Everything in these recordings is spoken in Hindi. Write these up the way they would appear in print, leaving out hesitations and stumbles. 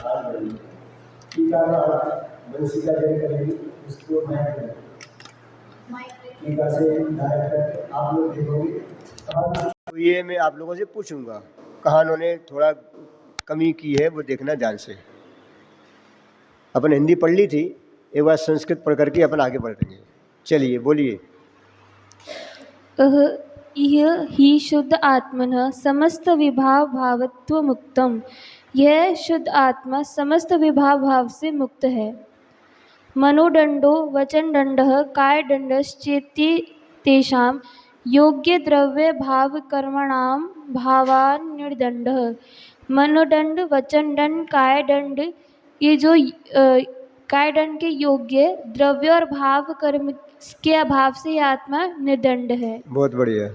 टीका का वंशिका जन करेगी उसको टीका से डायरेक्ट आप लोग देखोगे। तो ये मैं आप लोगों से पूछूंगा, कहाँ उन्होंने थोड़ा कमी की है वो देखना ध्यान से। अपन हिंदी पढ़ ली थी, एक बार संस्कृत पढ़ करके अपन आगे बढ़ेंगे। चलिए बोलिए। यह ही शुद्ध आत्मनः समस्त विभाव भावत्व मुक्तम। यह शुद्ध आत्मा समस्त विभाव भाव से मुक्त है। मनोदंडो वचनदंडः कायदंडश्चेति तेषां योग्य द्रव्य भाव कर्मणां भावान्निर्दंडः। मनोदंड, वचनदंड, कायदंड, ये जो कायदंड के योग्य द्रव्य और भाव कर्म के अभाव से ये आत्मा निर्दंड है। बहुत बढ़िया।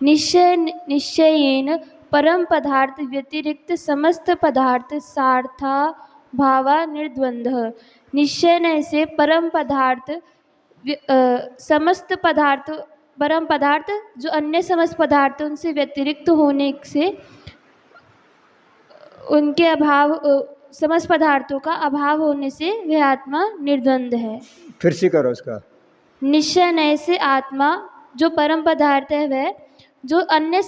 निश्चयेन परम पदार्थ व्यतिरिक्त समस्त पदार्थ सार्था भावा निर्द्वंद्वः। निश्चय से परम पदार्थ समस्त पदार्थ, परम पदार्थ जो अन्य समस्त पदार्थ उनसे व्यतिरिक्त होने से उनके अभाव, समस्त पदार्थों का अभाव होने से वह आत्मा निर्द्वंद है। फिर से करो उसका। निश्चय से आत्मा जो परम पदार्थ है वह जो अन्य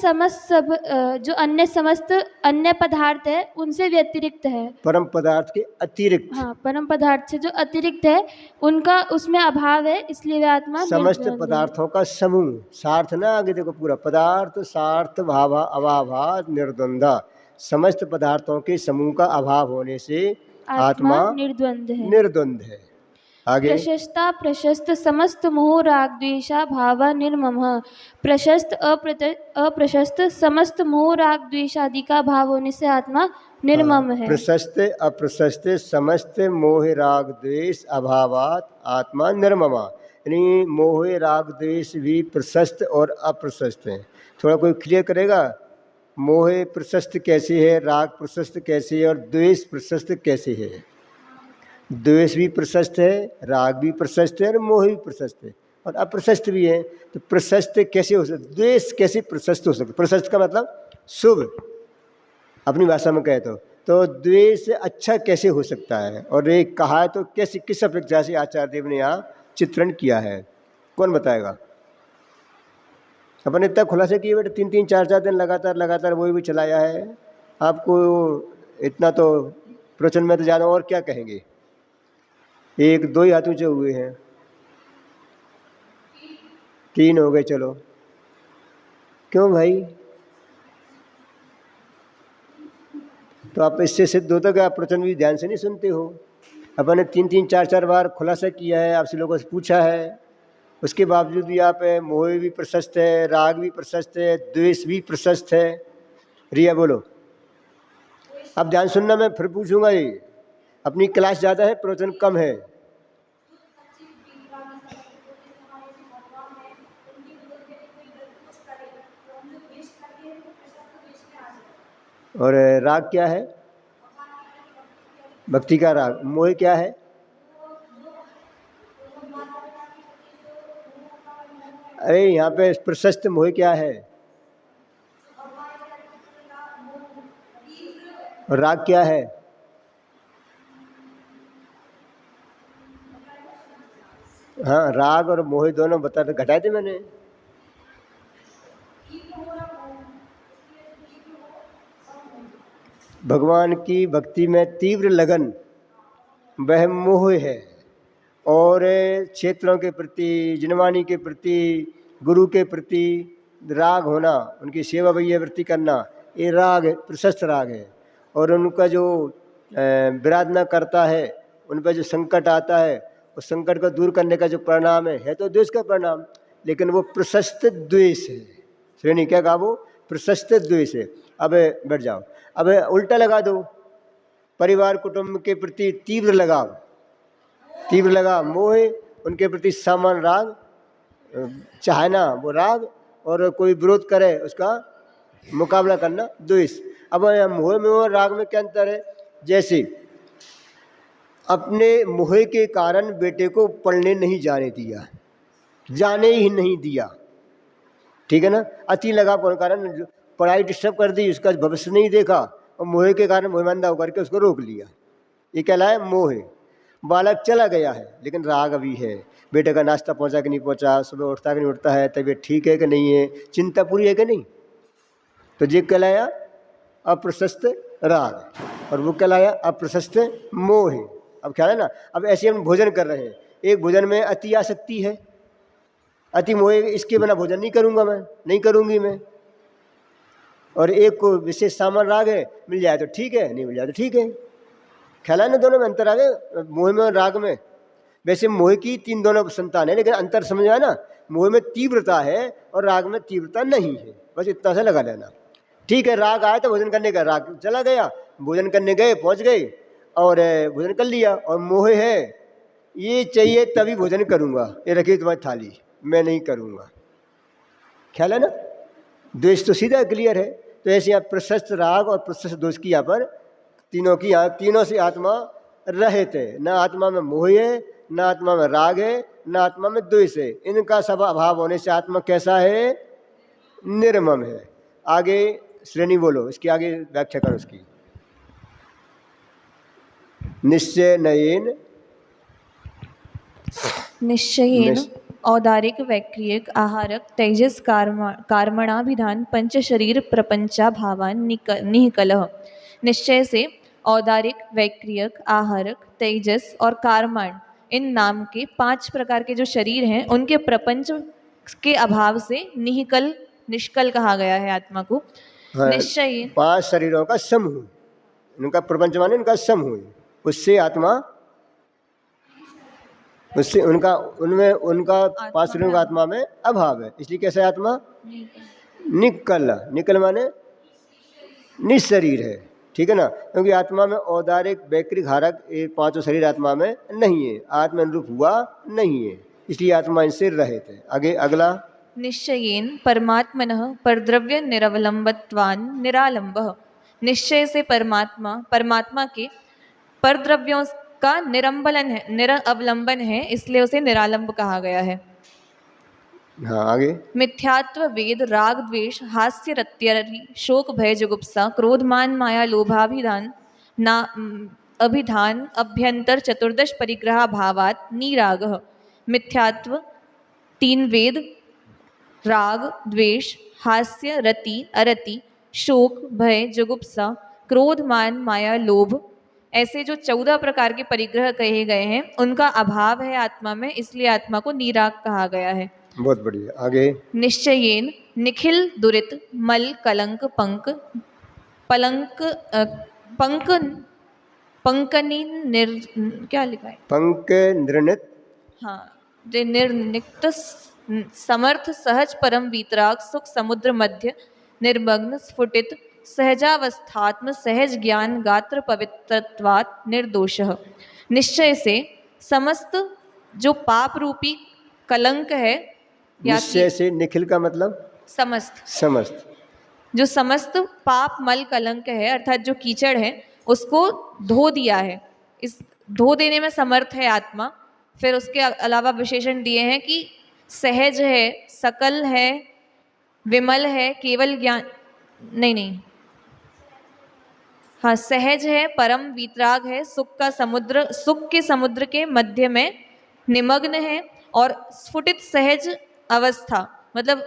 समस्त अन्य पदार्थ है उनसे व्यतिरिक्त है। परम पदार्थ के अतिरिक्त। हाँ, परम पदार्थ से जो अतिरिक्त है उनका उसमें अभाव है, इसलिए वह आत्मा समस्त पदार्थों का समूह, सार्थ ना आगे देखो पूरा, पदार्थ सार्थ भावा अभावा निर्द्वंदा, समस्त पदार्थों के समूह का अभाव होने से आत्मा निर्द्वंद है। आगे। प्रशस्ता प्रशस्त समस्त मोह राग द्वेषा भावा निर्ममः। प्रशस्त अप्रशस्त समस्त मोह राग द्वेष आदि का भाव होने से आत्मा निर्मम है। प्रशस्त अप्रशस्त समस्त मोह राग द्वेष अभावात आत्मा निर्ममा। यानी मोह राग द्वेष भी प्रशस्त और अप्रशस्त है। थोड़ा कोई क्लियर करेगा, मोह प्रशस्त कैसे है, राग प्रशस्त कैसे है और द्वेष प्रशस्त कैसे है? द्वेष भी प्रशस्त है, राग भी प्रशस्त है और मोह भी प्रशस्त है और अप्रशस्त भी है। तो प्रशस्त कैसे हो सकता, द्वेष कैसे प्रशस्त हो सकता? प्रशस्त का मतलब शुभ, अपनी भाषा में कहे तो द्वेष अच्छा कैसे हो सकता है? और एक कहा है तो कैसे, किस अपेक्षा से आचार्य देव ने यहाँ चित्रण किया है, कौन बताएगा? अपन इतना खुलासा किए बेटे, 3-3 4-4 दिन लगातार वही भी चलाया है आपको। इतना तो प्रवचन में तो ज़्यादा और क्या कहेंगे, 1-2 ही हाथ ऊंचे हुए हैं, 3 हो गए। चलो क्यों भाई? तो आप इससे सिद्ध होता है कि आप प्रवचन भी ध्यान से नहीं सुनते हो। अपन ने 3-3 4-4 बार खुलासा किया है, आपसे लोगों से पूछा है, उसके बावजूद भी आप मोह भी प्रशस्त है, राग भी प्रशस्त है, द्वेष भी प्रशस्त है। रिया बोलो। अब ध्यान सुनना, मैं फिर पूछूंगा। ये अपनी क्लास ज़्यादा है, प्रवचन कम है। और राग क्या है? भक्ति का राग। मोह क्या है? अरे यहाँ पे प्रशस्त मोह क्या है? और राग क्या है? हाँ, राग और मोह दोनों बता, घटाए थे मैंने। भगवान की भक्ति में तीव्र लगन वह मोह है, और क्षेत्रों के प्रति, जिनवानी के प्रति, गुरु के प्रति राग होना, उनकी सेवा वृत्ति करना, ये राग है, प्रशस्त राग है। और उनका जो विराधना करता है, उन पर जो संकट आता है, उस संकट को दूर करने का जो परिणाम है तो द्वेष का परिणाम, लेकिन वो प्रशस्त द्वेष है। श्रेणी क्या कहा? वो प्रशस्त द्वेष है। अब बैठ जाओ, अब उल्टा लगा दो, परिवार कुटुंब के प्रति तीव्र लगाव, तीव्र लगाव मोह, उनके प्रति सामान्य राग, चाहना वो राग, और कोई विरोध करे उसका मुकाबला करना द्वेष। अब मोह में और राग में क्या अंतर है? जैसे अपने मोह के कारण बेटे को पढ़ने नहीं जाने दिया, जाने ही नहीं दिया, ठीक है ना? अति लगाव के कारण पढ़ाई डिस्टर्ब कर दी, उसका भविष्य नहीं देखा, और मोह के कारण मोहमंदा होकर के उसको रोक लिया। ये कहलाए मोह। बालक चला गया है लेकिन राग अभी है, बेटे का नाश्ता पहुंचा कि नहीं पहुंचा, सुबह उठता कि नहीं उठता है, तबीयत ठीक है कि नहीं है, चिंता पूरी है कि नहीं, तो ये कहलाया अप्रशस्त राग, और वो कहलाया अप्रशस्त मोह। अब ख्याल है ना। अब ऐसे हम भोजन कर रहे हैं, एक भोजन में अति आसक्ति है, अति मोह, इसके बिना भोजन नहीं करूंगा मैं, नहीं करूंगी मैं, और एक को विशेष सामान राग है, मिल जाए तो ठीक है, नहीं मिल जाए तो ठीक है। ख्याल है ना, दोनों में अंतर आ गए, मोह में और राग में। वैसे मोह की तीन दोनों संतान है, लेकिन अंतर समझ आया ना, मोह में तीव्रता है और राग में तीव्रता नहीं है, बस इतना से लगा लेना। ठीक है, राग आया तो भोजन करने का, राग चला गया, भोजन करने गए, पहुंच गए और भोजन कर लिया, और मोह है ये चाहिए तभी भोजन करूंगा, ये रखिए तुम्हारी थाली, मैं नहीं करूंगा। ख्याल है ना। द्वेष तो सीधा क्लियर है। तो ऐसे यहाँ प्रशस्त राग और प्रशस्त दोष की यहाँ पर तीनों से आत्मा रहित है। न आत्मा में मोह है, न आत्मा में राग है, न आत्मा में द्वेष है। इनका सब अभाव होने से आत्मा कैसा है? निर्मम है। आगे श्रेणी बोलो, इसकी आगे व्याख्या करो उसकी। निश्चयेन औदारिक वैक्रियक आहारक तेजस कर्मणाभिधान पंच शरीर प्रपंचा भावान निकलः। निश्चय से औदारिक, वैक्रियक, आहारक, तेजस और कारमाण, इन नाम के 5 प्रकार के जो शरीर हैं उनके प्रपंच के अभाव से निष्कल कहा गया है आत्मा को। हाँ, निश्चय 5 शरीरों का समूह, उनका प्रपंच माने उनका समूह, उससे आत्मा, उससे उनमें उनका 5 शरीरों का आत्मा में अभाव है, इसलिए कैसा है आत्मा? निकल माने निशरीर है। ठीक है ना, क्योंकि आत्मा में औदारिक, वैक्रिक, हारक, ये 5 शरीर आत्मा में नहीं है, आत्मा अनुरूप हुआ नहीं है, इसलिए आत्मा इनसे रहित है। आगे अगला। निश्चयेन परमात्मनः परद्रव्य निरवलंबत्वान् निरालंबः। निश्चय से परमात्मा के परद्रव्यों का निरअवलंबन है, इसलिए उसे निरालंब कहा गया है। हाँ आगे। मिथ्यात्व, वेद, राग, द्वेष, हास्य, रत्यरि, शोक, भय, जुगुप्सा, क्रोध, मान, माया, लोभाभिधान अभिधान अभ्यंतर 14 परिग्रह भावात निरागः। मिथ्यात्व 3 वेद, राग, द्वेष, हास्य, रति, अरति, शोक, भय, जुगुप्सा, क्रोध, मान, माया, लोभ, ऐसे जो 14 प्रकार के परिग्रह कहे गए हैं उनका अभाव है आत्मा में, इसलिए आत्मा को निराग कहा गया है। बहुत बढ़िया। आगे। निश्चयेन निखिल दुरित मल कलंक क्या लिखा है? पंक निर्णित। हाँ, निर्निक्त समर्थ सहज परम वीतराग सुख समुद्र मध्य निर्मग्न स्फुटित सहजावस्थात्म सहज ज्ञान गात्र पवित्रत्वात् निर्दोषः। निश्चय से समस्त जो पाप रूपी कलंक है, निश्चय से निखिल का मतलब समस्त जो समस्त पाप मल कलंक है अर्थात जो कीचड़ है उसको धो दिया है, इस धो देने में समर्थ है आत्मा। फिर उसके अलावा विशेषण दिए हैं कि सहज है, सकल है, विमल है, केवल ज्ञान नहीं, हाँ सहज है, परम वीतराग है, सुख के समुद्र के मध्य में निमग्न है, और स्फुटित सहज अवस्था मतलब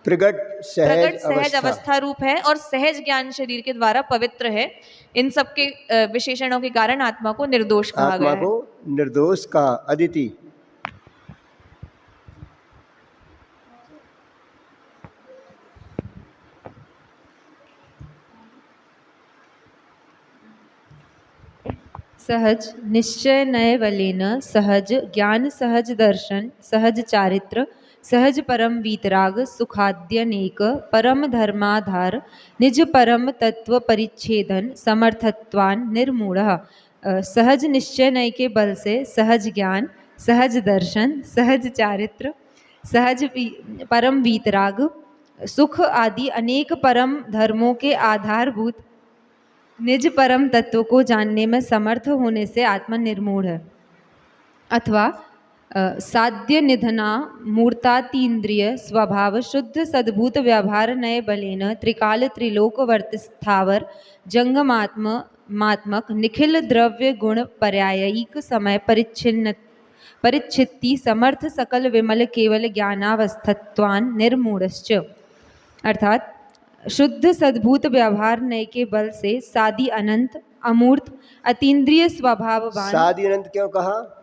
प्रगट सहज अवस्था रूप है, और सहज ज्ञान शरीर के द्वारा पवित्र है। इन सब के विशेषणों के कारण आत्मा को निर्दोष कहा गया है। आत्मा को निर्दोष कहा। अदिति। सहज निश्चय नय बलेन सहज ज्ञान सहज दर्शन सहज चारित्र सहज परम वीतराग सुखाद्यनेक परम धर्माधार निज परम तत्व परिच्छेदन समर्थत्वान निर्मूढ़। सहज निश्चय नय के बल से सहज ज्ञान, सहज दर्शन, सहज चारित्र, सहज परम वीतराग, सुख आदि अनेक परम धर्मों के आधारभूत निज परम तत्व को जानने में समर्थ होने से आत्मा निर्मूढ़ है। अथवा साध्य निधना मूर्तातीन्द्रिय स्वभाव शुद्ध सद्भूत व्यवहार नय बलेन त्रिकाल त्रिलोक वर्त स्थावर जंगमात्म मात्मक निखिल द्रव्य गुण पर्यायिक समय परिच्छित्ति समर्थ सकल विमल केवल ज्ञानावस्थत्वान निर्मूढ़श्च। अर्थात शुद्ध सद्भूत व्यवहार नय के बल से सादि अनंत अमूर्त अतीन्द्रिय स्वभाववान। सादि अनंत क्यों कहा?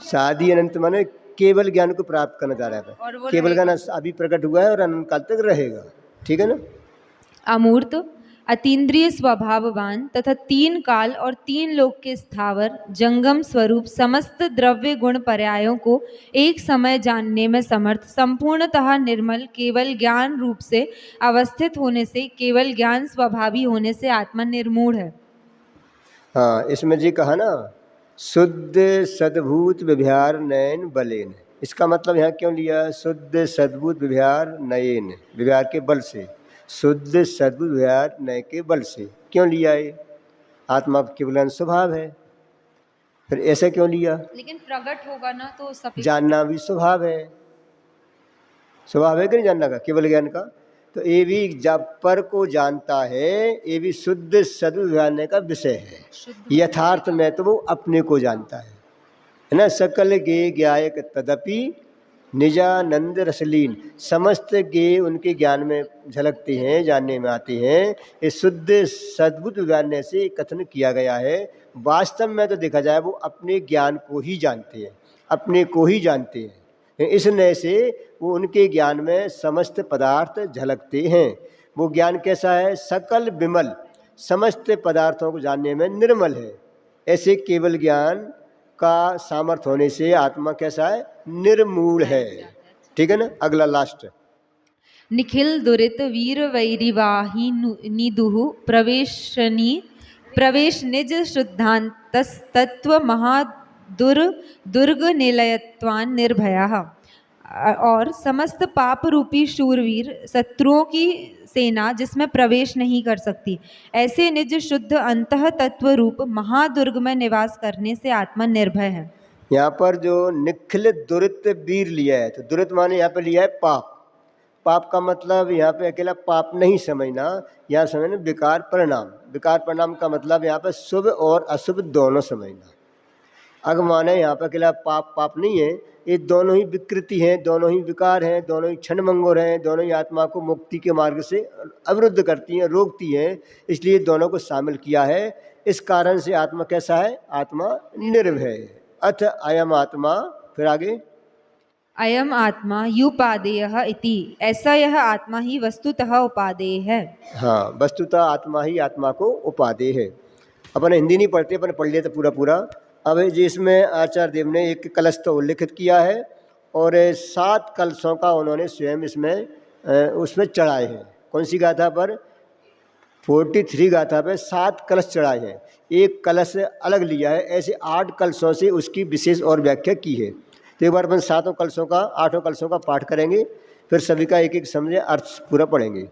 सादि अनंत माने केवल ज्ञान को प्राप्त करना चाह रहा है। केवल ज्ञान अभी प्रकट हुआ है और अनंत काल तक रहेगा, ठीक है ना। अमूर्त अतीन्द्रिय स्वभाववान तथा तीन काल और तीन लोक के स्थावर जंगम स्वरूप समस्त द्रव्य गुण पर्यायों को एक समय जानने में समर्थ संपूर्णतः निर्मल केवल ज्ञान रूप से अवस्थित होने से केवल ज्ञान स्वभावी होने से आत्मा निर्मूढ़ है। हाँ, इसमें जी कहा ना शुद्ध सद्भूत विभ्यार नयन बलेन, इसका मतलब यहाँ क्यों लिया? शुद्ध सद्भूत विभ्यार नयन, विभ्यार के बल से, शुद्ध सद्भूत विभ्यार नय के बल से क्यों लिया है? आत्मा केवल स्वभाव है, फिर ऐसे क्यों लिया? लेकिन प्रकट होगा ना तो सब जानना भी स्वभाव है, स्वभाव है कि नहीं जानना का, केवल ज्ञान का। तो ये भी जब पर को जानता है, ये भी शुद्ध सद्भूत जानने का विषय है। यथार्थ में तो वो अपने को जानता है ना। सकल गे ज्ञायक तदपि निजानंद रसलीन, समस्त गे उनके ज्ञान में झलकते हैं, जानने में आते हैं। इस शुद्ध सद्भुत जानने से कथन किया गया है। वास्तव में तो देखा जाए वो अपने ज्ञान को ही जानते हैं, अपने को ही जानते हैं। इस नय से वो उनके ज्ञान में समस्त पदार्थ झलकते हैं। वो ज्ञान कैसा है? सकल विमल, समस्त पदार्थों को जानने में निर्मल है। ऐसे केवल ज्ञान का सामर्थ्य होने से आत्मा कैसा है? निर्मूल है, ठीक है ना। अगला लास्ट, निखिल दुरित वीर वैरिवाही निदुहु प्रवेश निज शुद्धांत तत्व दुर्ग निलयत्वान निर्भया। और समस्त पाप रूपी शूरवीर शत्रुओं की सेना जिसमें प्रवेश नहीं कर सकती, ऐसे निज शुद्ध अंतः तत्व रूप महादुर्ग में निवास करने से आत्मा निर्भय है। यहाँ पर जो निखिल दुरित वीर लिया है, तो दुरित माने यहाँ पे लिया है पाप। पाप का मतलब यहाँ पे अकेला पाप नहीं समझना, यहाँ समझना विकार परिणाम। विकार परिणाम का मतलब यहाँ पे शुभ और अशुभ दोनों समझना। अग माने यहाँ पे अकेला पाप पाप नहीं है, ये दोनों ही विकृति हैं, दोनों ही विकार हैं, दोनों ही क्षणभंगुर हैं, दोनों ही आत्मा को मुक्ति के मार्ग से अवरुद्ध करती हैं, रोकती हैं। इसलिए दोनों को शामिल किया है। इस कारण से आत्मा कैसा है? आत्मा निर्भय है। अथ अयम आत्मा, फिर आगे, अयम आत्मा युपादेयः इति, ऐसा यह आत्मा ही वस्तुतः उपादेय है। हाँ, वस्तुतः आत्मा ही आत्मा को उपादेय है। अपन हिंदी नहीं पढ़ते, अपन पढ़ लेते पूरा पूरा। अब जिसमें आचार्य देव ने एक कलश तो उल्लिखित किया है और 7 कलशों का उन्होंने स्वयं इसमें उसमें चढ़ाए हैं। कौन सी गाथा पर? 43 गाथा पे 7 कलश चढ़ाए हैं। एक कलश अलग लिया है, ऐसे 8 कलशों से उसकी विशेष और व्याख्या की है। तो एक बार अपन 7 कलशों का 8 कलशों का पाठ करेंगे, फिर सभी का एक एक समझे अर्थ पूरा पढ़ेंगे।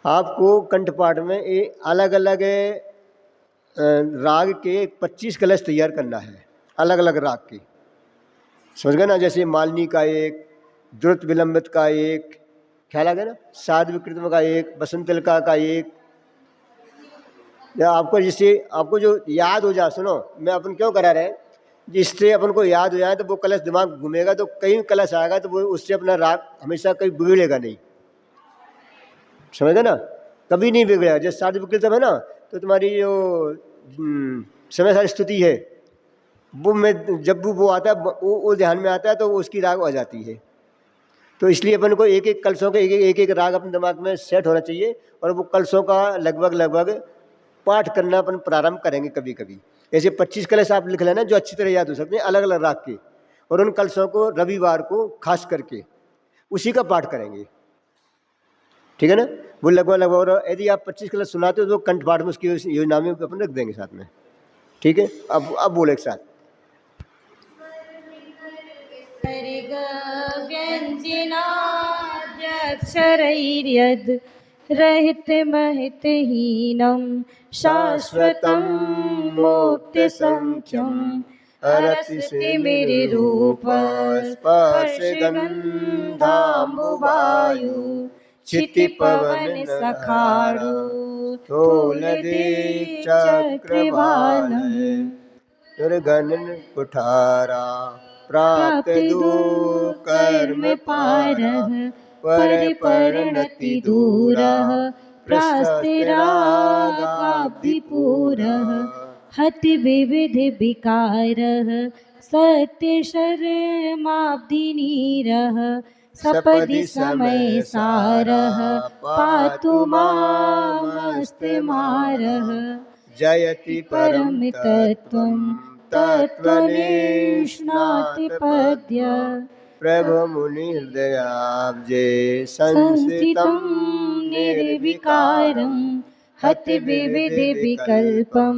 आपको कंठपाठ में एक अलग अलग राग के 25 कलश तैयार करना है, अलग अलग राग के, समझ गए ना। जैसे मालिनी का एक, द्रुत विलंबित का एक, ख्याल आ गया ना, साध विकृतम का एक, बसंतलिका का एक। या आपको जिससे आपको जो याद हो जाए, सुनो मैं अपन क्यों करा रहे हैं, जिससे अपन को याद हो जाए तो वो कलश दिमाग घूमेगा, तो कई कलश आएगा तो वो उससे अपना राग हमेशा कहीं बिगड़ेगा नहीं, समझ गए ना, कभी नहीं बिगड़ेगा। जैसे साध विकृतम है ना, तो तुम्हारी जो समय सारी स्तुति है वो में जब वो आता है वो ध्यान में आता है तो उसकी राग हो जाती है। तो इसलिए अपन को एक एक कलशों के एक एक राग अपने दिमाग में सेट होना चाहिए और वो कलशों का लगभग पाठ करना अपन प्रारंभ करेंगे कभी कभी। ऐसे 25 कलश आप लिख लेना जो अच्छी तरह याद हो सकते हैं, अलग अलग राग के, और उन कलशों को रविवार को खास करके उसी का पाठ करेंगे, ठीक है ना। वो लगभग और यदि आप 25 कलश सुनाते हो तो कंठपाठ में उसकी योजना में अपन रख देंगे साथ में, ठीक है। अब बोले एक साथ, व्यंजनाद्यक्षरैर्यद् रहित महित हीनं शाश्वतं मुक्ति संख्यम् अरस्तिमिररूप स्पर्शगन्धाम्बुवायु क्षिति पवन सखाड़ो तोल दे चक्रवाल दुर्गन कुठारा प्राप्त दुष्कर्म पारः परिणति दूरः प्रस्तिरागाब्धिपूरः हति विविध विकारः सत्य शर्माब्धिनीरः सपदि समय सारः पातु मामस्तमारः जयति परम तत्त्वं तत्त्वनिष्णाति पद्य प्रभु मुनि हृदयाब्जे संस्थितं निर्विकारं हति विविध विकल्पं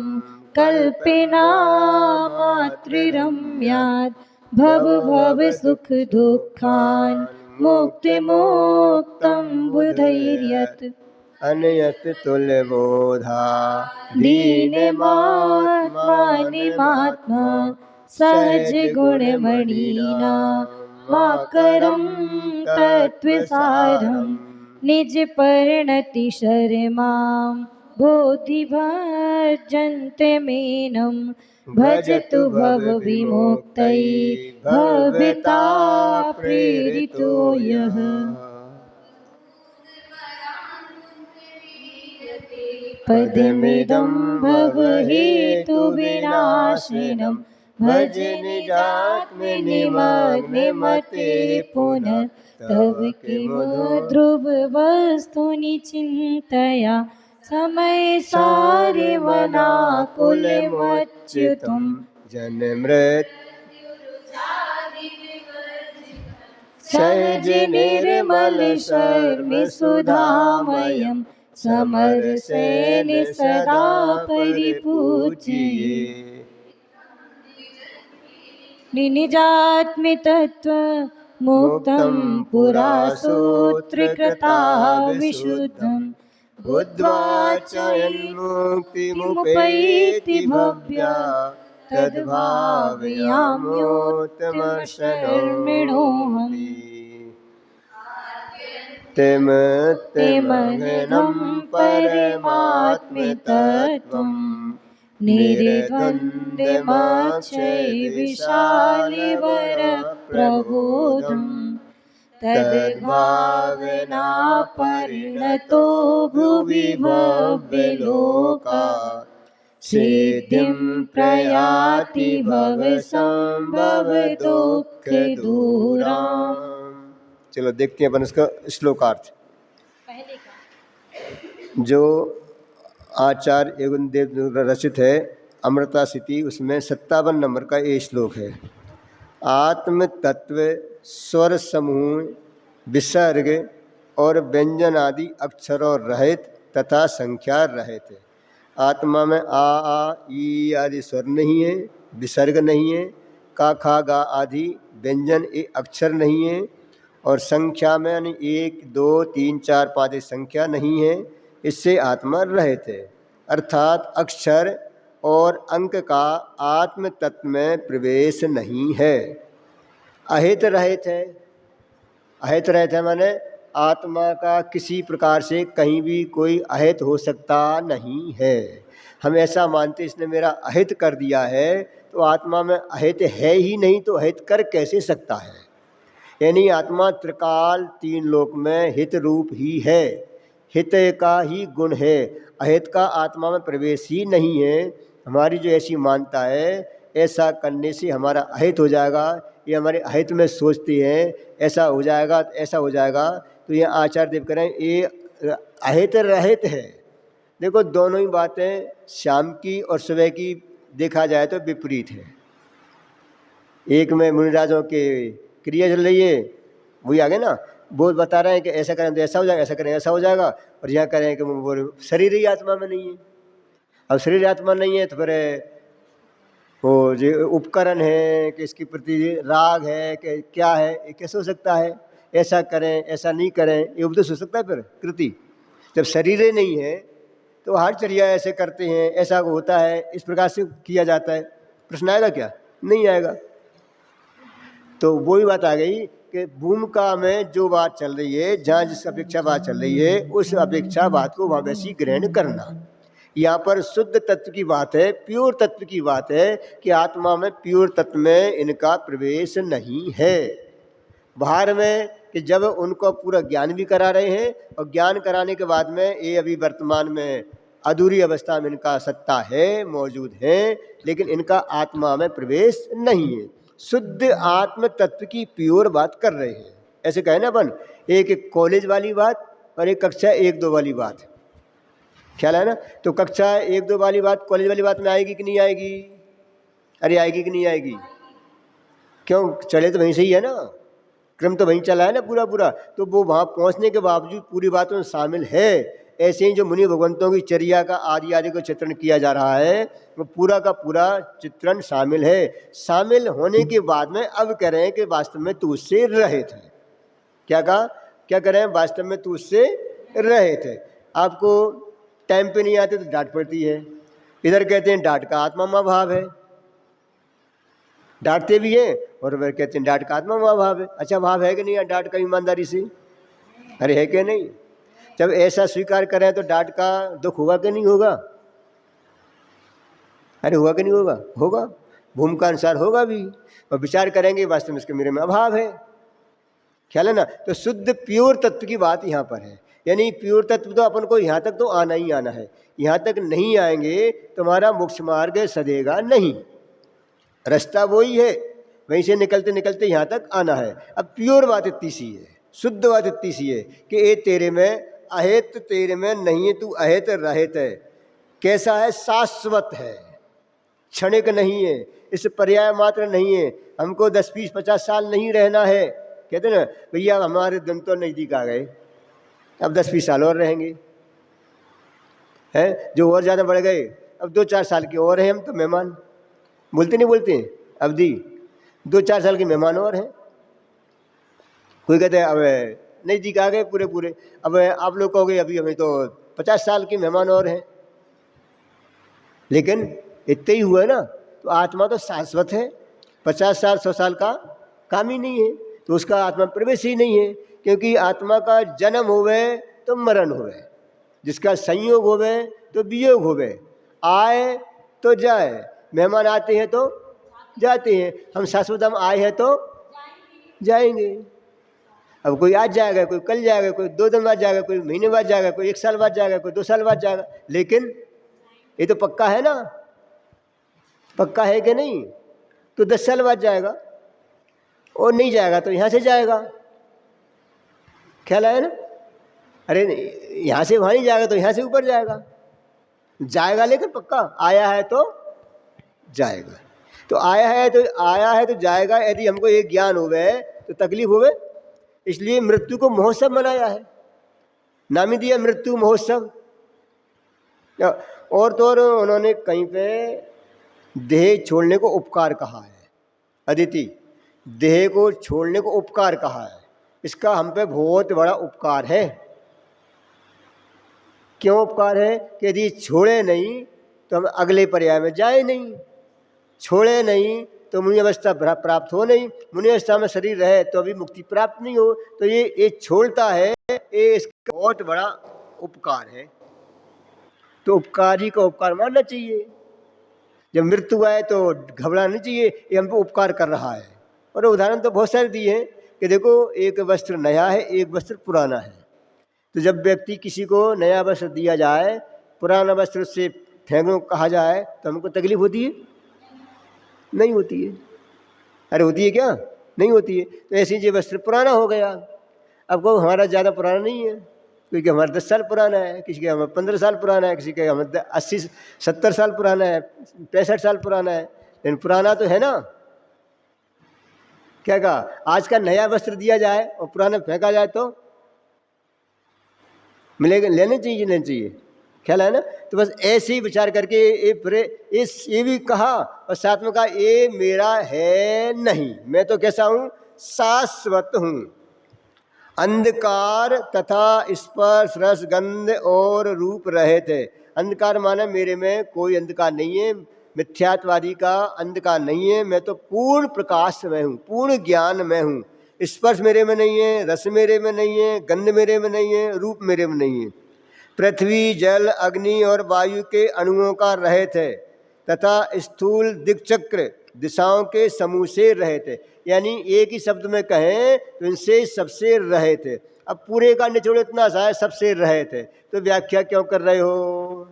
कल्पिनामात्रिरम्यात् भव भव सुख दुःखान् मुक्तिमुक्तं बुधैर्यत् अनयत तुल्यबोधा दीनमात्मानिमात्मा सहज गुणमणिना माकरं तत्त्वसारं निज परिणति शर्मां बोधिभजन्ते मेनं भजतु भव विमुक्तै भवता प्रेरितो यः पदमिदं भवहेतुविनाशिनं भज निजात्मनिमग्नमते पुनः तव किं ध्रुववस्तुनि चिन्तया समयसारिवनाकुलमच्युतं जन्मृत सहज निर्मल शर्मि सुधामयं समरसेन सदा परिपूज्ये निजात्मतत्त्व मुक्तं पुरा सूत्रकृता विशुद्धं बुद्ध्वा चयन्मुक्तिमुपैति भव्या तद्भावयाम्योत्तमशर्मिणोऽहम् तेमग्नं परमात्मतत्त्वं निर्द्वन्द्वमक्षय विशालवरप्रबोधम् तद्भावना परिणतो भुवि भव्यलोकात् सिद्धिं प्रयाति भवसंभव दुःख दूराम्। चलो देखते हैं अपन इसका श्लोकार्थ। जो आचार्य एवं देव रचित है अमृता स्थिति, उसमें 57 नंबर का ये श्लोक है। आत्म तत्व स्वर समूह विसर्ग और व्यंजन आदि अक्षरों रहित तथा संख्या रहित है। आत्मा में आ ई आदि स्वर नहीं है, विसर्ग नहीं है, का खा गा आदि व्यंजन अक्षर नहीं है, और संख्या में यानी 1 2 3 4 5 संख्या नहीं है। इससे आत्मा रहित है, अर्थात अक्षर और अंक का आत्म तत्व में प्रवेश नहीं है। अहित रहित है। अहित रहित है माने आत्मा का किसी प्रकार से कहीं भी कोई अहित हो सकता नहीं है। हम ऐसा मानते इसने मेरा अहित कर दिया है, तो आत्मा में अहित है ही नहीं, तो अहित कर कैसे सकता है। यानी आत्मा त्रिकाल 3 लोक में हित रूप ही है, हित का ही गुण है, अहित का आत्मा में प्रवेश ही नहीं है। हमारी जो ऐसी मानता है, ऐसा करने से हमारा अहित हो जाएगा, ये हमारे अहित में सोचते हैं ऐसा हो जाएगा, ऐसा हो जाएगा। तो ये आचार्य देव करें ये अहित रहित है। देखो दोनों ही बातें शाम की और सुबह की देखा जाए तो विपरीत है। एक में मुनिराजों के क्रिया चल रही है, वही आगे ना वो बता रहे हैं कि ऐसा करें तो ऐसा हो जाएगा, ऐसा करें ऐसा हो जाएगा, और यहाँ करें कि वो शरीर ही आत्मा में नहीं है। अब शरीर आत्मा नहीं है तो फिर वो जो उपकरण है कि इसके प्रति राग है कि क्या है, ये कैसे हो सकता है। ऐसा करें ऐसा नहीं करें, ये उपदेश हो सकता है फिर कृति। जब शरीर ही नहीं है तो हर चर्या ऐसे करते हैं, ऐसा होता है, इस प्रकार से किया जाता है। प्रश्न आएगा क्या? नहीं आएगा। तो वही बात आ गई कि भूमिका में जो बात चल रही है, जहाँ जिस अपेक्षा बात चल रही है, उस अपेक्षा बात को वहाँ वैसी ग्रहण करना। यहाँ पर शुद्ध तत्व की बात है, प्योर तत्व की बात है कि आत्मा में, प्योर तत्व में इनका प्रवेश नहीं है। बाहर में कि जब उनको पूरा ज्ञान भी करा रहे हैं, और ज्ञान कराने के बाद में ये अभी वर्तमान में अधूरी अवस्था में इनका सत्ता है, मौजूद है, लेकिन इनका आत्मा में प्रवेश नहीं है। शुद्ध आत्म तत्व की प्योर बात कर रहे हैं। ऐसे कहे ना अपन, एक कॉलेज वाली बात और एक कक्षा 1-2 वाली बात, ख्याल है ना। तो कक्षा 1-2 वाली बात कॉलेज वाली बात में आएगी कि नहीं आएगी? अरे आएगी कि नहीं आएगी? क्यों, चले तो वहीं से ही है ना, क्रम तो वहीं चला है ना पूरा। तो वो वहाँ पहुँचने के बावजूद पूरी बातों में शामिल है। ऐसे ही जो मुनि भगवंतों की चर्या का आदि को चित्रण किया जा रहा है, वो पूरा का पूरा चित्रण शामिल है। शामिल होने के बाद में अब कह रहे हैं कि वास्तव में तू उससे रहित है। क्या कहा? क्या कह रहे हैं? वास्तव में तू उससे रहित है। आपको टाइम पे नहीं आते तो डांट पड़ती है। इधर कहते हैं डांट का आत्मा में भाव है, डांटते भी हैं, और वह कहते हैं डांट का आत्मा में भाव है। अच्छा, भाव है कि नहीं डांट का ईमानदारी से? अरे है कि नहीं? जब ऐसा स्वीकार करें तो डांट का दुख होगा कि नहीं होगा? अरे हुआ कि नहीं होगा? होगा, भूमिका अनुसार होगा भी, और विचार करेंगे वास्तव में इसके मेरे में अभाव है। ख्याल है ना। तो शुद्ध प्योर तत्व की बात यहाँ पर है। यानी प्योर तत्व तो अपन को यहाँ तक तो आना ही आना है। यहाँ तक नहीं आएंगे तो हमारा मोक्ष मार्ग सदेगा नहीं। रास्ता वही है, वहीं से निकलते निकलते यहाँ तक आना है। अब प्योर बात इतनी सी है, शुद्ध बात इतनी सी है कि ये तेरे में अहित, तेरे में नहीं है, तू अहित रहित है। कैसा है? शाश्वत है, क्षणिक नहीं है, इस पर्याय मात्र नहीं है। हमको 10, 20, 50 साल नहीं रहना है। कहते ना भैया हमारे दिन तो नज़दीक आ गए, अब 10-20 साल और रहेंगे, हैं जो और ज़्यादा बढ़ गए, अब 2-4 साल के और हैं हम तो मेहमान। बोलते नहीं बोलते हैं अवधि, 2-4 साल के मेहमान और हैं। कोई कहते हैं अब नज़दीक आ गए पूरे, अब आप लोग कहोगे अभी हमें तो 50 साल के मेहमान और हैं। लेकिन इतने ही हुआ ना, तो आत्मा तो शाश्वत है। 50 साल 100 साल का काम ही नहीं है, तो उसका आत्मा प्रवेश ही नहीं है। क्योंकि आत्मा का जन्म होवे तो मरण होवे, जिसका संयोग होवे तो वियोग होवे, आए तो जाए, मेहमान आते हैं तो जाते हैं। हम शाश्वत हम आए हैं तो जाएंगे। अब कोई आज जाएगा, कोई कल जाएगा, कोई 2 दिन बाद जाएगा, कोई महीने बाद जाएगा, कोई 1 साल बाद जाएगा, कोई 2 साल बाद जाएगा। लेकिन ये तो पक्का है ना, पक्का है कि नहीं? तो 10 साल बाद जाएगा, और नहीं जाएगा तो यहाँ से जाएगा। ख्याल आया ना। अरे यहाँ से वहाँ नहीं जाएगा तो यहाँ से ऊपर जाएगा, जाएगा लेकिन पक्का। आया है तो जाएगा, तो आया है तो जाएगा। यदि हमको ये ज्ञान होवे तो तकलीफ होवे, इसलिए मृत्यु को महोत्सव मनाया है, नाम ही दिया मृत्यु महोत्सव। और तो और उन्होंने कहीं पे देह छोड़ने को उपकार कहा है। अदिति, देह को छोड़ने को उपकार कहा है, इसका हम पे बहुत बड़ा उपकार है। क्यों उपकार है? कि यदि छोड़े नहीं तो हम अगले पर्याय में जाए नहीं, छोड़े नहीं तो मुनि अवस्था प्राप्त हो नहीं, मुनि अवस्था में शरीर रहे तो अभी मुक्ति प्राप्त नहीं हो। तो ये छोड़ता है, ये इसका बहुत बड़ा उपकार है। तो उपकारी का उपकार मानना चाहिए। जब मृत्यु आए तो घबराना नहीं चाहिए, ये हम पे उपकार कर रहा है। और उदाहरण तो बहुत सारे दिए हैं कि देखो एक वस्त्र नया है, एक वस्त्र पुराना है। तो जब व्यक्ति किसी को नया वस्त्र दिया जाए, पुराना वस्त्र उससे फेंको कहा जाए, तो हमको तकलीफ होती है? नहीं होती है। अरे होती है क्या? नहीं होती है। तो ऐसे ये वस्त्र पुराना हो गया। अब को हमारा ज़्यादा पुराना नहीं है, कोई कि हमारा 10 साल पुराना है, किसी के हमारा 15 साल पुराना है, किसी के हमारा 80-70 साल पुराना है, 65 साल पुराना है, लेकिन पुराना तो है ना। क्या कहा? आज का नया वस्त्र दिया जाए और पुराना फेंका जाए तो मिलेगा? लेने चाहिए। ख्याल है ना। तो बस ऐसे ही विचार करके ये भी कहा, और साथ में कहा ये मेरा है नहीं, मैं तो कैसा हूँ? शाश्वत हूँ। अंधकार तथा स्पर्श रस गंध और रूप रहे थे। अंधकार माना मेरे में कोई अंधकार नहीं है, मिथ्यात्वादी का अंधकार नहीं है, मैं तो पूर्ण प्रकाश में हूँ, पूर्ण ज्ञान में हूँ। स्पर्श मेरे में नहीं है, रस मेरे में नहीं है, गंध मेरे में नहीं है, रूप मेरे में नहीं है। पृथ्वी, जल, अग्नि और वायु के अणुओं का रहित है तथा स्थूल दिक्चक्र दिशाओं के समूह से रहित है। यानी एक ही शब्द में कहें तो इनसे सबसे रहित है। अब पूरे का निचोड़ इतना सा है, सबसे रहित है, तो व्याख्या क्यों कर रहे हो?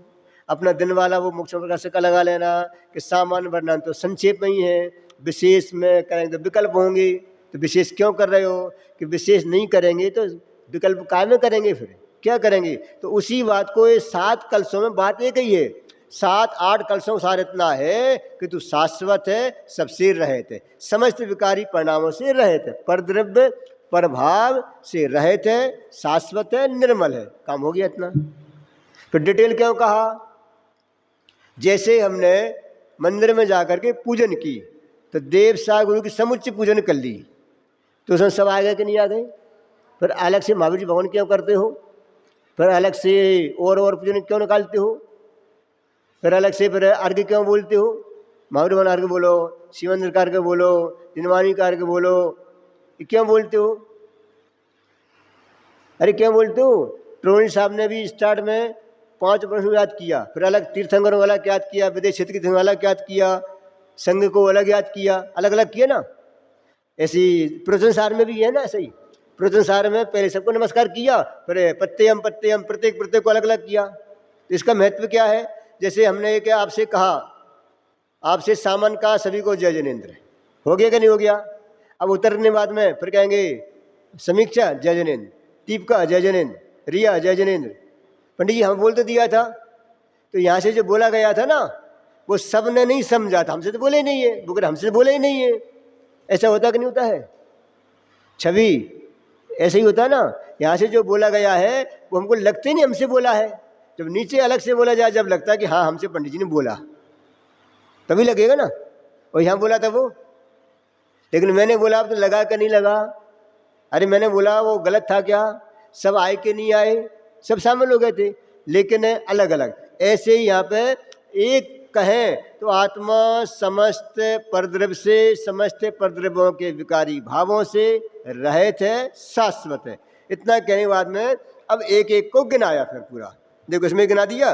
अपना दिन वाला वो मुख्य प्रकार से का लगा लेना कि सामान्य वर्णन तो संक्षेप में ही है, विशेष में करेंगे तो विकल्प होंगे। तो विशेष क्यों कर रहे हो कि विशेष नहीं करेंगे तो विकल्प काय में करेंगे, फिर क्या करेंगे? तो उसी बात को ये 7 कलशों में बात एक ही है। 7-8 कलशों सार इतना है कि तू शाश्वत है, सबसे रहित है, समस्त विकारी परिणामों से रहित है, परद्रव्य प्रभाव से रहित है, शाश्वत है, निर्मल है। काम हो गया इतना। तो डिटेल क्यों कहा? जैसे हमने मंदिर में जाकर के पूजन की तो देव सा गुरु की समुच्चय पूजन कर ली, तो उसमें सब आ गए कि नहीं आ गए? फिर अलग से महावीर जी भवन क्यों करते हो? फिर अलग से और पूजन क्यों निकालते हो? फिर अलग से फिर अर्घ्य क्यों बोलते हो? महावीर भवन अर्घ्य बोलो, शिव मंदिर का अर्घ्य बोलो, जिनवानी का अर्घ्य बोलो, ये क्यों बोलते हो? अरे क्यों बोलते हो? प्रवीण साहब ने भी स्टार्ट में 5 प्रश्न याद किया, फिर अलग तीर्थंकरों वाला याद किया, विदेश क्षेत्र के वाला याद किया, संघ को अलग याद किया, अलग अलग किया ना। ऐसी प्रवचन सार में भी है ना, ऐसे ही प्रवचन सार में पहले सबको नमस्कार किया, फिर प्रत्ययम प्रत्येक को अलग अलग किया। तो इसका महत्व क्या है? जैसे हमने एक आपसे कहा, आपसे सामन का सभी को जय जनेन्द्र, हो गया कि नहीं हो गया? अब उतरने बाद में फिर कहेंगे समीक्षा जय जनेन्द्र, दीपिका जय जनेन्द्र, रिया जय जनेन्द्र। पंडित जी हम बोल तो दिया था, तो यहाँ से जो बोला गया था ना वो सब ने नहीं समझा था, हमसे तो बोले ही नहीं है, बुकर हमसे तो बोले ही नहीं है। ऐसा होता कि नहीं होता है? छवि ऐसे ही होता है ना, यहाँ से जो बोला गया है वो हमको लगते नहीं हमसे बोला है। जब नीचे अलग से बोला जाए, जब लगता है कि हाँ हमसे पंडित जी ने बोला, तभी लगेगा ना। और यहाँ बोला था वो, लेकिन मैंने बोला अब तो लगा कि नहीं लगा? अरे मैंने बोला वो गलत था क्या? सब आए कि नहीं आए? सब शामिल हो गए थे, लेकिन अलग अलग। ऐसे ही यहाँ पे एक कहें तो आत्मा समस्त परद्रव्य से, समस्त परद्रव्यों के विकारी भावों से रहित है, शाश्वत है। इतना कहने के बाद में अब एक एक को गिनाया, फिर पूरा देखो इसमें गिना दिया।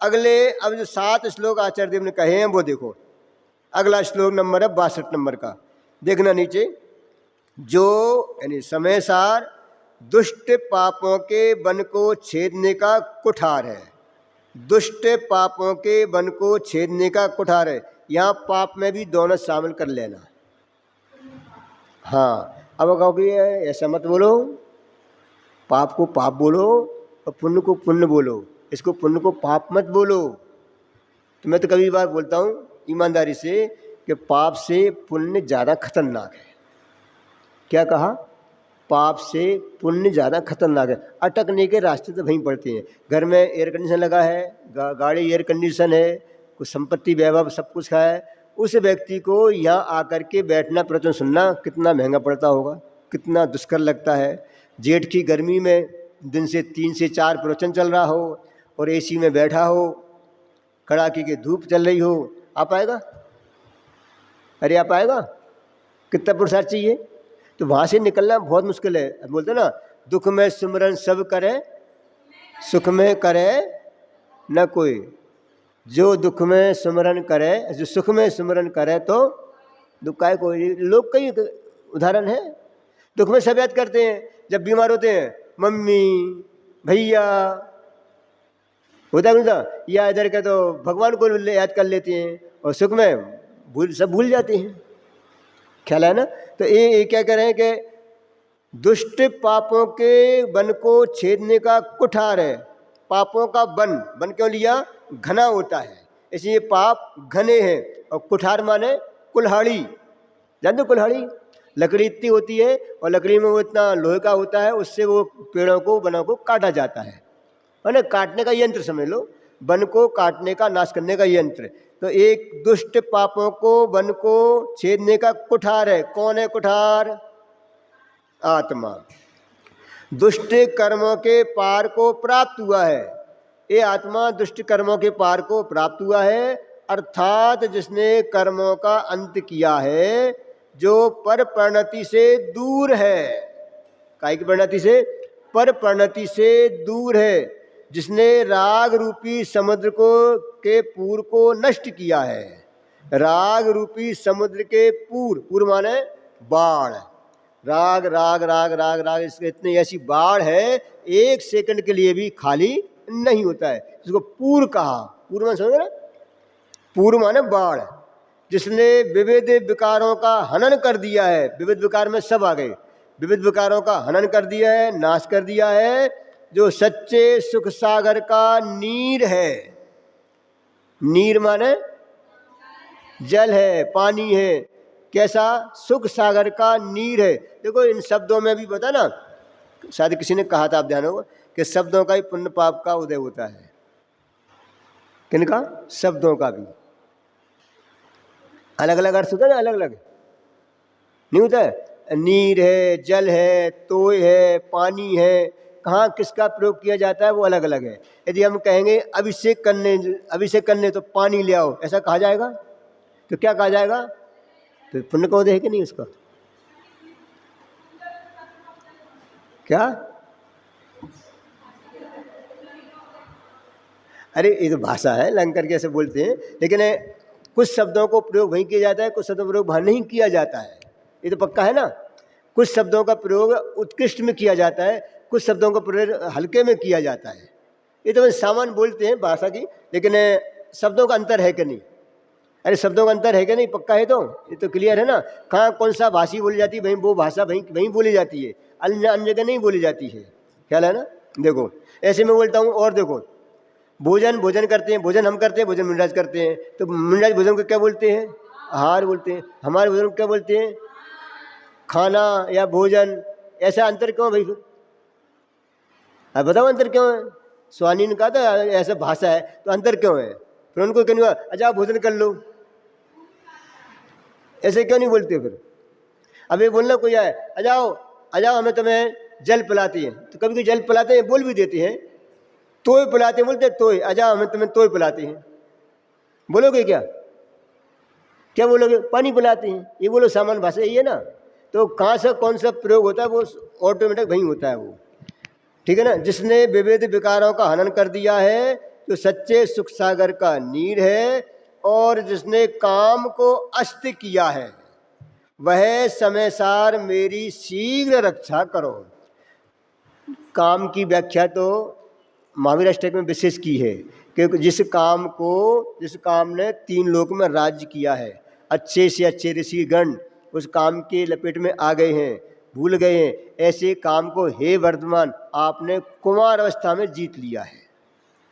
अगले अब जो 7 श्लोक आचार्य देव ने कहे हैं वो देखो। अगला श्लोक नंबर है 62 नंबर का, देखना नीचे। जो यानी समय सार दुष्ट पापों के वन को छेदने का कुठार है, दुष्ट पापों के वन को छेदने का कुठार है। यहाँ पाप में भी दोनों शामिल कर लेना। हाँ, अब कहोगे ऐसा मत बोलो, पाप को पाप बोलो और पुण्य को पुण्य बोलो, इसको पुण्य को पाप मत बोलो। तो मैं तो कभी बार बोलता हूँ ईमानदारी से कि पाप से पुण्य ज़्यादा खतरनाक है। क्या कहा? पाप से पुण्य ज़्यादा खतरनाक है। अटकने के रास्ते तो वहीं पड़ते हैं। घर में एयर कंडीशन लगा है, गाड़ी एयर कंडीशन है, कुछ संपत्ति वैभव सब कुछ है, उस व्यक्ति को यहाँ आकर के बैठना, प्रवचन सुनना कितना महंगा पड़ता होगा, कितना दुष्कर लगता है। जेठ की गर्मी में दिन से 3 से 4 प्रवचन चल रहा हो और एसी में बैठा हो, कड़ाके की धूप चल रही हो, आ पाएगा? अरे आ पाएगा? कितना पुरुषार्थ चाहिए? तो वहाँ से निकलना बहुत मुश्किल है। बोलते ना, दुख में सिमरन सब करे, सुख में करे न कोई। जो दुख में सिमरन करे, जो सुख में सिमरन करे तो दुख का कोई। लोग कई उदाहरण है, दुख में सब याद करते हैं, जब बीमार होते हैं मम्मी भैया, होता है नहीं? या इधर के तो भगवान को याद कर लेते हैं, और सुख में सब भूल जाते हैं। ख्याल है ना? तो ये क्या कह रहे हैं कि दुष्ट पापों के वन को छेदने का कुठार है। पापों का वन क्यों लिया? घना होता है, इसलिए पाप घने हैं। और कुठार माने कुल्हाड़ी, जानते हो कुल्हाड़ी? लकड़ी इतनी होती है और लकड़ी में वो इतना लोहे का होता है, उससे वो पेड़ों को, वनों को काटा जाता है ना, काटने का यंत्र समझ लो, वन को काटने का, नाश करने का यंत्र। तो एक दुष्ट पापों को, वन को छेदने का कुठार है। कौन है कुठार? आत्मा। दुष्ट कर्मों के पार को प्राप्त हुआ है। ये आत्मा दुष्ट कर्मों के पार को प्राप्त हुआ है, अर्थात जिसने कर्मों का अंत किया है जो पर परिणति से दूर है। काय की परिणति से? पर परिणति से दूर है, जिसने राग रूपी समुद्र को के पूर को नष्ट किया है। राग रूपी समुद्र के पूर माने बाढ़। राग राग राग राग राग इसके इतनी ऐसी बाढ़ है, एक सेकंड के लिए भी खाली नहीं होता है। इसको पूर कहा। पूर माने समझ रहे? पूर माने बाढ़। जिसने विविध विकारों का हनन कर दिया है। विविध विकार में सब आ गए। विविध विकारों का हनन कर दिया है, नाश कर दिया है, जो सच्चे सुख सागर का नीर है। नीर माने जल है, पानी है। कैसा? सुख सागर का नीर है। देखो इन शब्दों में भी पता ना, शायद किसी ने कहा था, आप ध्यान होगा कि शब्दों का ही पुण्य पाप का उदय होता है। किनका? शब्दों का भी अलग अलग अर्थ होता है ना, अलग अलग नहीं होता है। नीर है, जल है, तोय है, पानी है, कहाँ किसका प्रयोग किया जाता है वो अलग अलग है। यदि हम कहेंगे अभिषेक करने तो पानी ले आओ, ऐसा कहा जाएगा तो क्या कहा जाएगा? तो पुण्य का उदय है कि नहीं उसका? क्या? अरे ये तो भाषा है, लंकर के ऐसे बोलते हैं, लेकिन कुछ शब्दों को प्रयोग वहीं किया जाता है, कुछ शब्दों का प्रयोग वहाँ नहीं किया जाता है। ये तो पक्का है ना। कुछ शब्दों का प्रयोग उत्कृष्ट में किया जाता है, कुछ शब्दों का प्रयोग हल्के में किया जाता है। ये तो सामान्य बोलते हैं भाषा की, लेकिन शब्दों का अंतर है कि नहीं? अरे शब्दों का अंतर है कि नहीं? पक्का है तो ये तो क्लियर है ना। कहाँ कौन सा भाषी बोली जाती है, वहीं वो भाषा वहीं बोली जाती है, अन्य जगह नहीं बोली जाती है। ख्याल है ना? देखो ऐसे मैं बोलता हूँ। और देखो भोजन करते हैं, भोजन हम करते हैं, भोजन मुनिराज करते हैं, तो मुनिराज भोजन को क्या बोलते हैं? आहार बोलते हैं। हमारे भोजन को क्या बोलते हैं? खाना या भोजन। ऐसा अंतर क्यों भाई? फिर अब बताओ अंतर क्यों है? स्वानी ने कहा था ऐसा भाषा है तो अंतर क्यों है? फिर उनको क्यों नहीं हुआ अच्छा आप भोजन कर लो, ऐसे क्यों नहीं बोलते? फिर अब ये बोलना कोई आए अजाओ हमें तुम्हें जल पिलाती है, तो कभी कभी जल पिलाते हैं, बोल भी देते हैं। तोय पिलाते हैं, बोलते तोय, अजाओ हमें तुम्हें तोय पिलाते हैं, बोलोगे क्या? क्या बोलोगे? पानी पिलाते हैं, ये बोलो। सामान्य भाषा यही है ना। तो कहाँ से कौन सा प्रयोग होता है वो ऑटोमेटिक वहीं होता है वो। ठीक है ना। जिसने विविध विकारों का हनन कर दिया है, जो सच्चे सुख सागर का नीर है, और जिसने काम को अस्त किया है, वह समय सार मेरी शीघ्र रक्षा करो। काम की व्याख्या तो महावीर अष्टक में विशेष की है, क्योंकि जिस काम ने 3 लोक में राज्य किया है, अच्छे से अच्छे ऋषिगण उस काम के लपेट में आ गए हैं, भूल गए हैं। ऐसे काम को हे वर्धमान आपने कुमार अवस्था में जीत लिया है।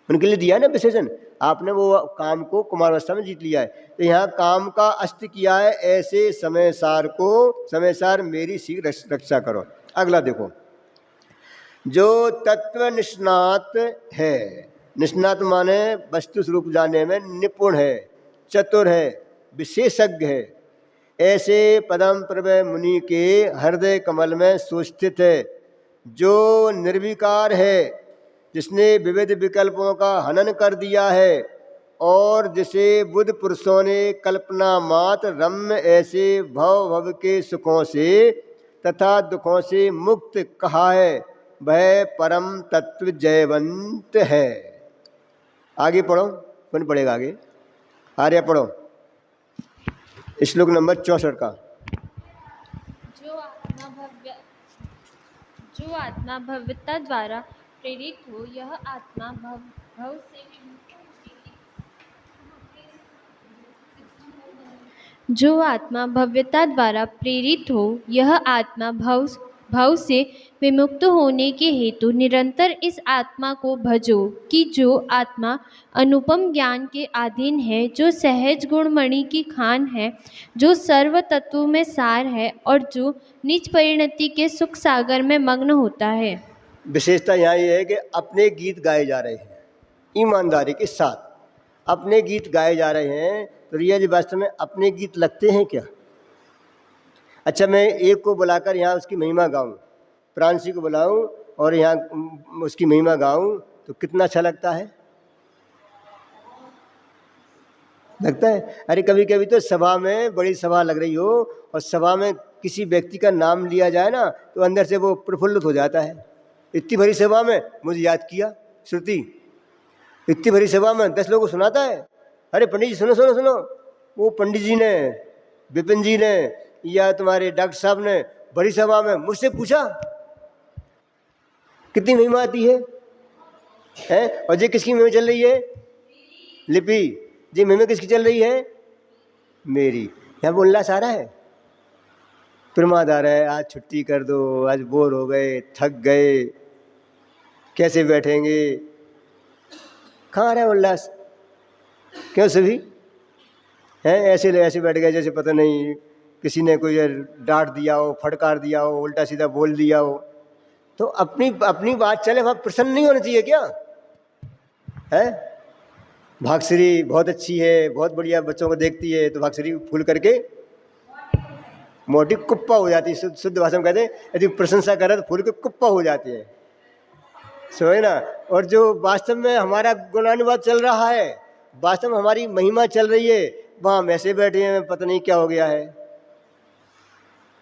उनके लिए दिया है ना विशेषण, आपने वो काम को कुमार अवस्था में जीत लिया है। तो यहाँ काम का अस्त किया है, ऐसे समय सार मेरी शीघ्र रक्षा करो। अगला देखो, जो तत्व निष्णात है, निष्णात माने वस्तु स्वरूप जानने में निपुण है, चतुर है, विशेषज्ञ है, ऐसे पदम प्रभय मुनि के हृदय कमल में सुस्थित है। जो निर्विकार है, जिसने विविध विकल्पों का हनन कर दिया है, और जिसे बुद्ध पुरुषों ने कल्पना मात्र रम्य ऐसे भव के सुखों से तथा दुखों से मुक्त कहा है, वह परम तत्व जयवंत है। आगे पढ़ो, कौन पढ़ेगा आगे? आर्य पढ़ो, श्लोक नंबर 64 का। जो आत्मा भव्यता द्वारा प्रेरित हो, यह आत्मा भव से जो आत्मा भव्यता द्वारा प्रेरित हो, यह आत्मा भव से विमुक्त होने के हेतु निरंतर इस आत्मा को भजो, कि जो आत्मा अनुपम ज्ञान के अधीन है, जो सहज गुणमणि की खान है, जो सर्व तत्वों में सार है, और जो निज परिणति के सुख सागर में मग्न होता है। विशेषता यहाँ ये है कि अपने गीत गाए जा रहे हैं, ईमानदारी के साथ अपने गीत गाए जा रहे हैं। तो रियल वास्तव में अपने गीत लगते हैं क्या? अच्छा, मैं एक को बुलाकर यहाँ उसकी महिमा गाऊं, प्रांशी को बुलाऊं और यहाँ उसकी महिमा गाऊं, तो कितना अच्छा लगता है। लगता है। अरे कभी कभी तो सभा में, बड़ी सभा लग रही हो और सभा में किसी व्यक्ति का नाम लिया जाए ना तो अंदर से वो प्रफुल्लित हो जाता है। इतनी बड़ी सभा में मुझे याद किया श्रुति, इतनी बड़ी सभा में 10 लोगों को सुनाता है। अरे पंडित जी सुनो सुनो सुनो, वो पंडित जी ने, विपिन जी ने या तुम्हारे डॉक्टर साहब ने बड़ी सभा में मुझसे पूछा। कितनी महिमा आती है? और ये किसकी महिमा चल रही है? लिपि जी महिमा किसकी चल रही है? मेरी। यहाँ पर उल्लास आ रहा है, प्रमाद आ रहा है। आज छुट्टी कर दो, आज बोर हो गए, थक गए, कैसे बैठेंगे? कहाँ आ रहा है उल्लास? क्यों सभी हैं ऐसे बैठ गए जैसे पता नहीं किसी ने कोई डांट दिया हो, फटकार दिया हो, उल्टा सीधा बोल दिया हो। तो अपनी अपनी बात चले, वहाँ प्रसन्न नहीं होना चाहिए क्या? है भागश्री बहुत अच्छी है, बहुत बढ़िया, बच्चों को देखती है तो भागश्री फूल करके मोटी कुप्पा हो जाती है। शुद्ध भाषा में कहते हैं यदि प्रशंसा करे तो फूल के कुप्पा हो जाते हैं, समझे ना। और जो वास्तव में हमारा गुणानुवाद चल रहा है, वास्तव में हमारी महिमा चल रही है, वहाँ हम ऐसे बैठे हैं, पता नहीं क्या हो गया है,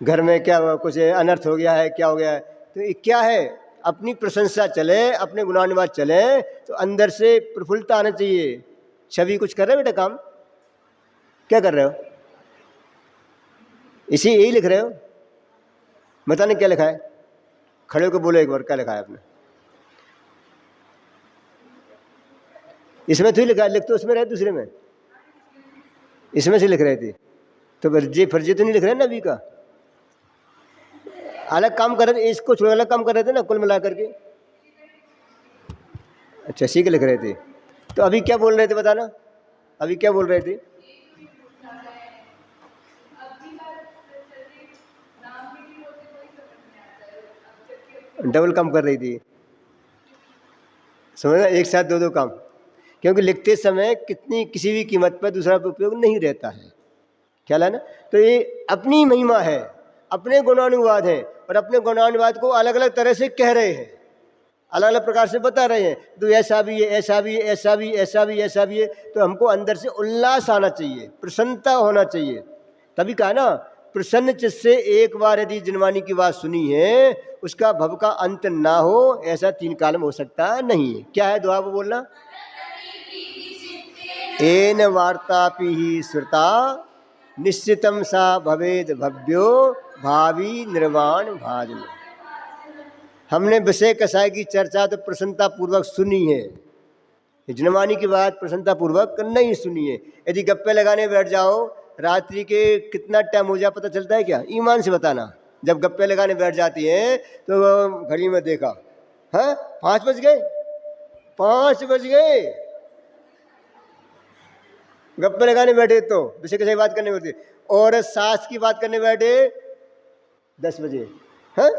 घर में क्या कुछ अनर्थ हो गया है, क्या हो गया है। तो ये क्या है? अपनी प्रशंसा चले, अपने गुणानुवाद चले तो अंदर से प्रफुल्लता आना चाहिए। छवि कुछ कर रहे हो बेटा काम? क्या कर रहे हो? इसी यही लिख रहे हो? बताने क्या लिखा है? खड़े होकर बोलो एक बार, क्या लिखा है आपने? इसमें तो ही लिखा है, लिख तो उसमें रहे, दूसरे में इसमें से लिख रहे थे। तो फर्जी तो नहीं लिख रहे ना अभी का, अलग काम कर रहे थे, इसको छोड़ अलग काम कर रहे थे ना कुल मिला करके। अच्छा इसी के लिख रहे थे। तो अभी क्या बोल रहे थे बताना, अभी क्या बोल रहे थे? डबल काम कर रही थी, समझना, एक साथ दो काम। क्योंकि लिखते समय किसी भी कीमत पर दूसरा उपयोग नहीं रहता है, ख्याल है ना। तो ये अपनी महिमा है, अपने गुणानुवाद है, और अपने गुणानुवाद को अलग अलग तरह से कह रहे हैं, अलग अलग प्रकार से बता रहे हैं। तो ऐसा भी है, ऐसा भी है, ऐसा भी, ऐसा भी, ऐसा भी है। तो हमको अंदर से उल्लास आना चाहिए, प्रसन्नता होना चाहिए। तभी कहा ना, प्रसन्न चित्त से एक बार यदि जिनवानी की बात सुनी है, उसका भव का अंत ना हो, ऐसा 3 काल में हो सकता नहीं है। क्या है दुआ वो बोलना? एन वार्तापि ही श्रुता निश्चितम सा भवेद भव्यो भावी निर्वाण भाजन। हमने विषय कसाय की चर्चा तो प्रसन्नता पूर्वक सुनी है, जिनवानी की बात प्रसन्नता पूर्वक नहीं सुनी है। यदि गप्पे लगाने बैठ जाओ, रात्रि के कितना टाइम हो जाए पता चलता है क्या? ईमान से बताना। जब गप्पे लगाने बैठ जाती हैं तो घड़ी में देखा, हाँ 5 बज गए, 5 बज गए। गप्पे लगाने बैठे तो विषय कसाई बात करने बैठे, और सास की बात करने बैठे 10 बजे, हाँ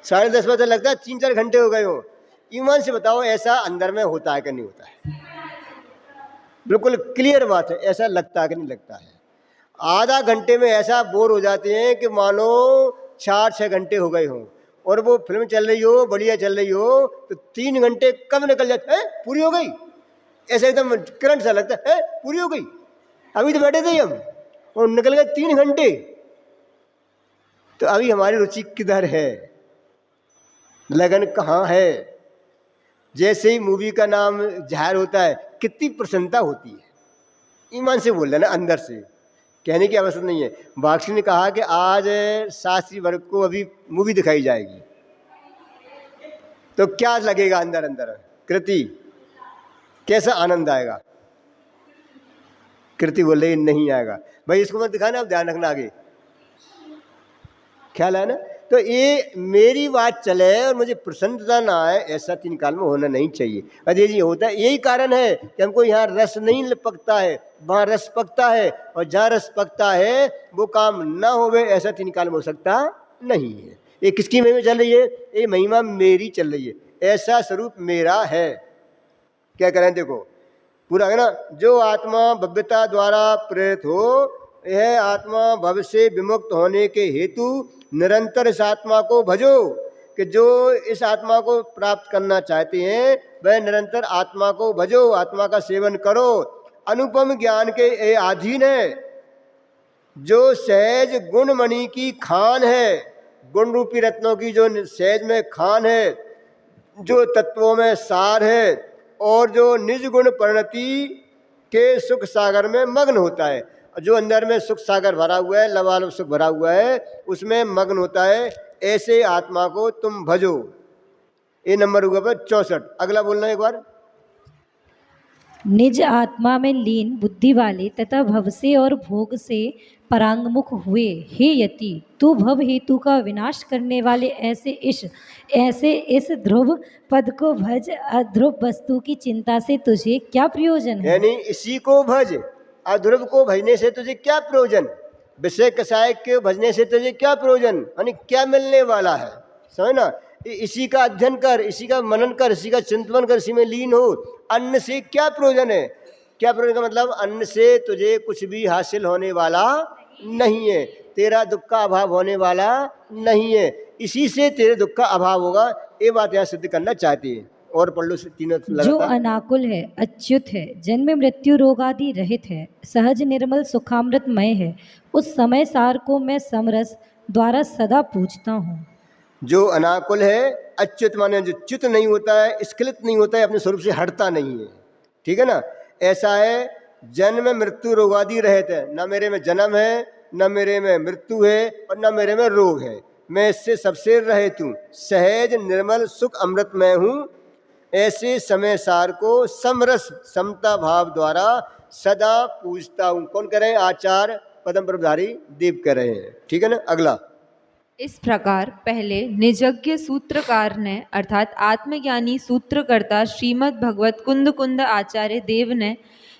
10:30 बजे लगता है 3-4 घंटे हो गए हो। ईमान से बताओ ऐसा अंदर में होता है कि नहीं होता है? बिल्कुल क्लियर बात है, ऐसा लगता है कि नहीं लगता है? आधा घंटे में ऐसा बोर हो जाते हैं कि मानो 4-6 घंटे हो गए हों, और वो फिल्म चल रही हो, बढ़िया चल रही हो, तो 3 घंटे कब निकल जाते हैं, पूरी हो गई, ऐसा एकदम करंट सा लगता है, पूरी हो गई, अभी तो बैठे थे हम और निकल गए 3 घंटे। तो अभी हमारी रुचि किधर है, लगन कहाँ है? जैसे ही मूवी का नाम जाहिर होता है, कितनी प्रसन्नता होती है। ईमान से बोल रहे ना, अंदर से, कहने की आवश्यकता नहीं है। बागशी ने कहा कि आज शास्त्री वर्ग को अभी मूवी दिखाई जाएगी, तो क्या लगेगा अंदर अंदर? कृति, कैसा आनंद आएगा? कृति बोल रही नहीं आएगा। भाई इसको मत दिखाना, अब ध्यान रखना आगे, ख्याल है ना। तो ये मेरी बात चले और मुझे प्रसन्नता ना आए, ऐसा 3 काल में होना नहीं चाहिए। अरे जी होता है, यही कारण है कि हमको यहाँ रस नहीं पकता है, वहाँ रस पकता है, और जहाँ रस पकता है वो काम ना होवे, ऐसा 3 काल में हो सकता नहीं है। ये किसकी महिमा चल रही है? ये महिमा मेरी चल रही है, ऐसा स्वरूप मेरा है। क्या करें देखो, पूरा है ना। जो आत्मा भव्यता द्वारा प्रेरित हो, यह आत्मा भव से विमुक्त होने के हेतु निरंतर इस आत्मा को भजो। कि जो इस आत्मा को प्राप्त करना चाहते हैं वह निरंतर आत्मा को भजो, आत्मा का सेवन करो। अनुपम ज्ञान के ये अधीन है, जो सहज गुण मणि की खान है, गुण रूपी रत्नों की जो सहज में खान है, जो तत्वों में सार है, और जो निज गुण परिणति के सुख सागर में मग्न होता है। जो अंदर में सुख सागर भरा हुआ है, लबालब सुख भरा हुआ है, उसमें मग्न होता है, ऐसे आत्मा को तुम भजो। ये नंबर हुआ पर 64। अगला बोलना एक बार। निज आत्मा में लीन बुद्धि वाले तथा भव से और भोग से परांगमुख हुए हे यति, तू भव हेतु का विनाश करने वाले ऐसे इस ध्रुव पद को भज। अध्रुव वस्तु की चिंता से तुझे क्या प्रयोजन है? यानी इसी को भज, अध्रुव को भजने से तुझे क्या प्रयोजन, विषय कसाय के भजने से तुझे क्या प्रयोजन, यानी क्या मिलने वाला है, समझ ना। इसी का अध्ययन कर, इसी का मनन कर, इसी का चिंतन कर, इसी में लीन हो। अन्न से क्या प्रयोजन है? क्या प्रयोजन का मतलब, अन्न से तुझे कुछ भी हासिल होने वाला नहीं है, तेरा दुख का अभाव होने वाला नहीं है, इसी से तेरे दुख का अभाव होगा। ये बात यहाँ सिद्ध करना चाहती है। और पढ़ लो तीनों जो अनाकुल है, अच्युत है, जन्म मृत्यु रोग आदि रहित है, सहज निर्मल सुखामृतमय है, उस समय सार को मैं समरस द्वारा सदा पूछता हूँ। जो अनाकुल है, अच्युत माने जो च्युत नहीं होता है, स्खलित नहीं होता है, अपने स्वरूप से हटता नहीं है, ठीक है ना। ऐसा है जन्म मृत्यु रोग आदि रहित है, न मेरे में जन्म है, न मेरे में मृत्यु है, और न मेरे में रोग है, मैं इससे सबसे रहित हूँ, सहज निर्मल सुख अमृत में हूँ। ऐसे समय सार को समरस समता भाव द्वारा सदा पूजता हूँ। कौन कह रहे हैं? आचार्य पदम प्रभधारी देव कह रहे हैं, ठीक है ना। अगला। इस प्रकार पहले निजज्ञ सूत्रकार ने अर्थात आत्मज्ञानी सूत्रकर्ता श्रीमद् भगवत कुंद कुंद आचार्य देव ने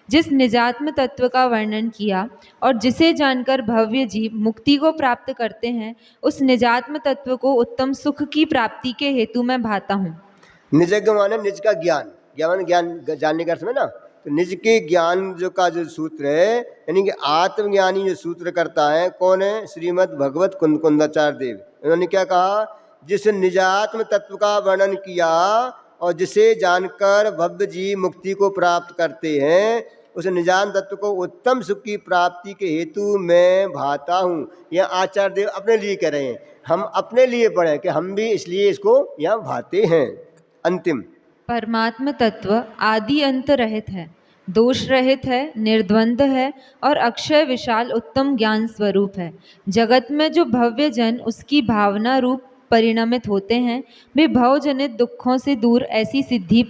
जिस निजात्म तत्व का वर्णन किया और जिसे जानकर भव्य जीव मुक्ति को प्राप्त करते हैं, उस निजात्म तत्व को उत्तम सुख की प्राप्ति के हेतु मैं भाता हूँ। निजज्ञ माने निज का ज्ञान, ज्ञान जानने का अर्थ में ना, तो निज के ज्ञान जो का जो सूत्र है, यानी कि आत्मज्ञानी जो सूत्र करता है, कौन है? श्रीमद् भगवत कुंद कुंदाचार्य देव। उन्होंने क्या कहा? जिस निजात्म तत्व का वर्णन किया और जिसे जानकर भव्य जीव मुक्ति को प्राप्त करते हैं, उस निजान तत्व को उत्तम सुख की प्राप्ति के हेतु मैं भाता हूँ। यह आचार्य देव अपने लिए कह रहे हैं, हम अपने लिए पढ़े कि हम भी इसलिए इसको यहाँ भाते हैं। अंतिम। परमात्म तत्व आदि अंत रहित है, दोष रहित है, निर्द्वंद है और अक्षय विशाल उत्तम ज्ञान स्वरूप है। जगत में जो भव्य जन उसकी भावना रूप परिणमित होते हैं, वे भवजनित दुखों से दूर ऐसी सिद्धि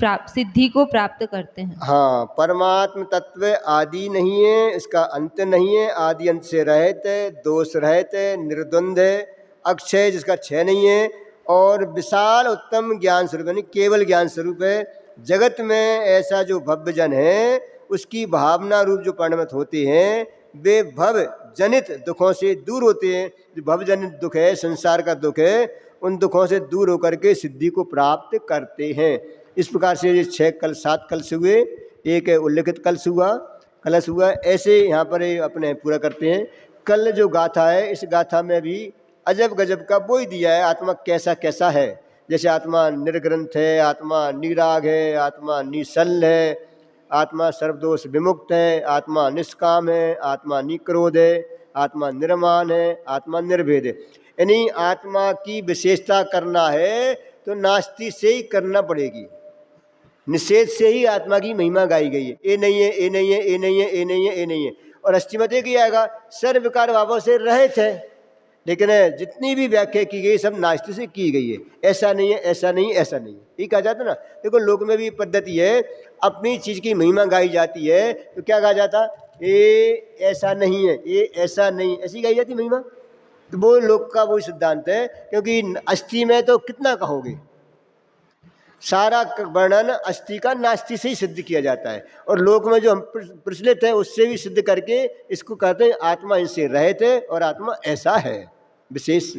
को प्राप्त करते हैं। हाँ, परमात्म तत्व आदि नहीं है, इसका अंत नहीं है, आदि अंत से रहित है, दोष रहित है, निर्द्वंद है, अक्षय जिसका क्षय नहीं है, और विशाल उत्तम ज्ञान स्वरूप, यानी केवल ज्ञान स्वरूप है। जगत में ऐसा जो भव्य जन है, उसकी भावना रूप जो परिणमित होते हैं, वे भव जनित दुखों से दूर होते हैं। जो भव जनित दुख है, संसार का दुख है, उन दुखों से दूर होकर के सिद्धि को प्राप्त करते हैं। इस प्रकार से ये 6 कल 7 कलश हुए, एक उल्लिखित कलश हुआ, ऐसे यहाँ पर अपने पूरा करते हैं। कल जो गाथा है, इस गाथा में भी अजब गजब का बोई दिया है, आत्मा कैसा कैसा है। जैसे आत्मा निर्ग्रंथ है, आत्मा निराग है, आत्मा निश्चल है, आत्मा सर्वदोष विमुक्त है, आत्मा निष्काम है, आत्मा निक्रोध है, आत्मा निर्माण है, आत्मा निर्भेद है। यानी आत्मा की विशेषता करना है तो नास्ति से ही करना पड़ेगी, निषेध से ही आत्मा की महिमा गाई गई है। ये नहीं है, ये नहीं है, ये नहीं है, ये नहीं है, ये नहीं है। और अष्टमत एक ही आएगा, सर्व विकार भावों से रहित है, लेकिन जितनी भी व्याख्या की गई सब नास्ति से की गई है। ऐसा नहीं है, ऐसा नहीं, ऐसा नहीं, ये कहा जाता ना। देखो लोक में भी पद्धति है, अपनी चीज़ की महिमा गाई जाती है तो क्या कहा जाता? ये ऐसा नहीं है, ये ऐसा नहीं, ऐसी गाई जाती महिमा। तो वो लोक का वही सिद्धांत है, क्योंकि अस्थि में तो कितना कहोगे, सारा वर्णन अस्थि का नास्ति से ही सिद्ध किया जाता है। और लोक में जो हम प्रचलित है उससे भी सिद्ध करके इसको कहते हैं आत्मा इनसे रहित है और आत्मा ऐसा है विशेष।